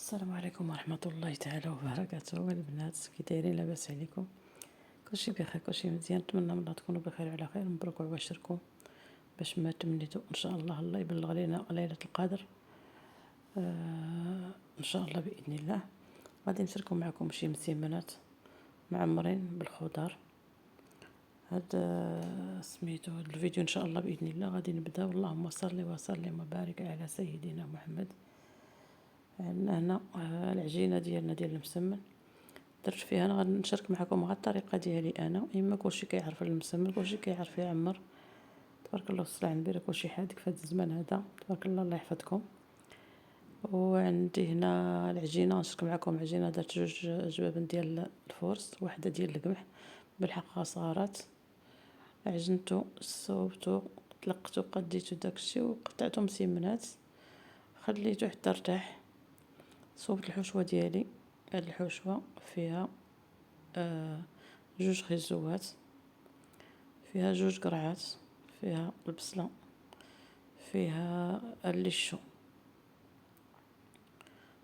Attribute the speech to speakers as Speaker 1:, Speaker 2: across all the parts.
Speaker 1: السلام عليكم ورحمة الله تعالى وبركاته البنات، كي دايرين؟ لاباس عليكم؟ كلشي بخير، كلشي مزيان. نتمنى من الله تكونوا بخير وعلى خير. مبروك وعواشركم باش ما تمنيتوا ان شاء الله. الله يبلغ لينا ليلة القدر ان شاء الله باذن الله. غادي نشاركوا معكم شي مسيمنات معمرين بالخضر. هاد سميتو هاد الفيديو ان شاء الله باذن الله. غادي نبداو. اللهم صل وسلم وبارك على سيدنا محمد. عندنا هنا العجينه ديالنا ديال المسمن. درت فيها انا. غادي نشارك معكم غير الطريقه ديالي انا. اما كلشي كيعرف المسمن، كلشي كيعرف يعمر. تبارك الله والصلاه على النبي، كلشي حادق في هذا الزمان هذا. تبارك الله، الله يحفظكم. وعندي هنا العجينه. نشارك معكم عجينه. درت 2 جوابن ديال الفورس، واحده ديال القمح بالحق صارت. عجنتو، صوبتو، طلقتو، قديتو داكشي وقطعتو مسيمنات. خليتو حتى ارتاح. صوبت الحشوه ديالي. هاد الحشوه فيها 2 خيزوات، فيها 2 قرعات، فيها البصله، فيها الليشو.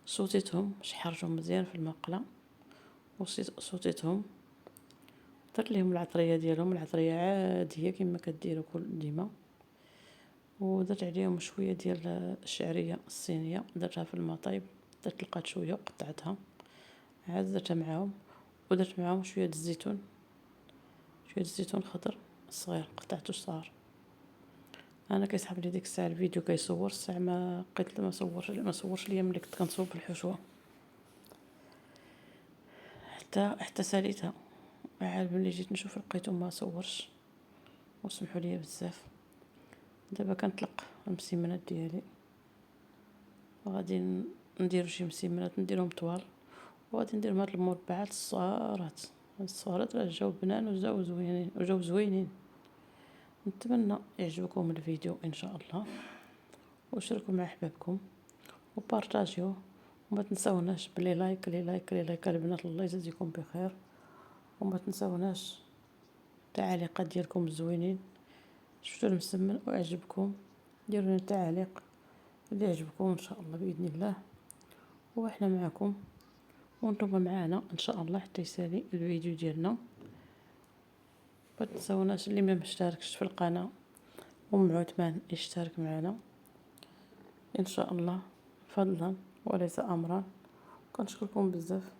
Speaker 1: صوتيتهم، شحرتهم مزيان في المقله وصوتيتهم. درت لهم العطريه ديالهم، العطريه عاديه كما كديروا كل ديما. ودرت عليهم شويه ديال الشعريه الصينيه، درتها في المطيب. درت لقات شويه وقطعتها عاد درتها معاهم. ودرت معاهم شويه الزيتون، شويه الزيتون خضر صغير قطعته صغار. انا كيسحب لي ديك الساعه الفيديو كيصور، الساعه ما بقيت ما صورش ليا ملي كنت كنصوب الحشوه حتى ساليتها. عاد ملي جيت نشوف لقيتو ما صورش، وسمحوا لي بزاف. دابا كنطلق المسيمنات ديالي. غادي نديرو شي مسيمنات نديرهم طوال، وغادي نديرهم هاد المربعات الصغارات. الصغارات راه جاو بنان وجاو زوينين. نتمنى يعجبكم الفيديو ان شاء الله، وشاركوا مع احبابكم وبارطاجيوه. وما تنساوناش بلي لايك لي لايك لي لايك البنات. الله يجازيكم بخير. وما تنساوناش التعليقات ديالكم الزوينين. شفتوا المسمن وعجبكم، ديروا لنا تعليق اللي يعجبكم ان شاء الله باذن الله. واحنا معكم وانتم معانا ان شاء الله حتى يسالي الفيديو ديالنا. ما تنساوناش اللي ما مشتركش في القناه عثمان يشترك معنا ان شاء الله، فضلا وليس امرا. كنشكركم بزاف.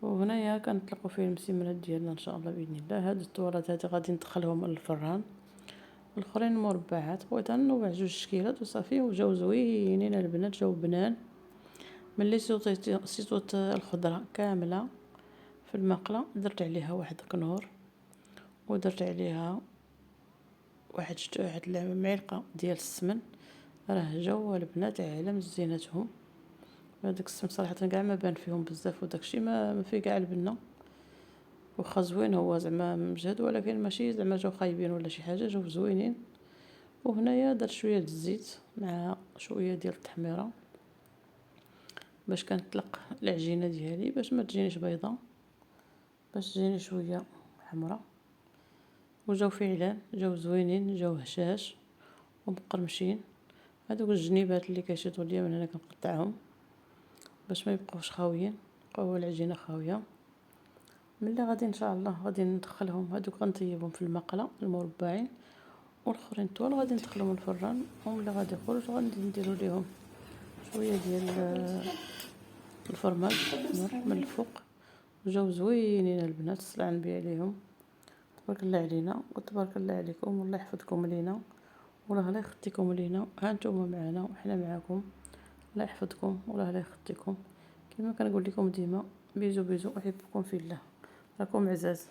Speaker 1: وهنايا كنطلقوا فيه المسيمنات ديالنا ان شاء الله باذن الله. هاد الطوالات هادي غادي ندخلهم للفران. الاخرين مربعات بغيت نوضع 2 شكيلات وصافي، وجاو زوينين البنات، جاو بنان. ملي سيطوت الخضره كامله في المقله، درت عليها واحد الكنور، ودرت عليها واحد المعلقه ديال السمن. راه جاو البنات على مزينتهم. هذاك السمن صراحه كاع ما بان فيهم بزاف، وداكشي ما فيه كاع البنه. واخا زوين هو زعما مجهد، ولكن ماشي زعما جاو خايبين ولا شي حاجه، جاو زوينين. وهنايا درت شويه د الزيت مع شويه ديال التحميره باش كنطلق العجينه ديالي، باش ما تجينيش بيضه، باش تجيني شويه حمراء. وجاو فعلا جاو زوينين، جاو هشاش ومقرمشين. هادوك الجنيبات اللي كيشدوا ليا من هنا كنقطعهم باش ما يبقاوش خاويين، بقاو العجينه خاويه. ملي غادي ان شاء الله غادي ندخلهم هادوك، غنطيبهم في المقله المربعين، والاخرين طوال غادي ندخلهم الفران. وملي غادي يخرج غادي نديروا ليهم شويه ديال الفرماج من الفوق. وجاو زوينين البنات، الصلاه على النبي عليهم. تبارك الله علينا وتبارك الله عليكم، والله يحفظكم لينا والله لا يخطيكم لينا. ها نتوما معنا وحنا معاكم. الله يحفظكم والله لا يخطيكم. كما كنقول لكم ديما، بيزو بيزو، احبكم في الله، راكم عزاز.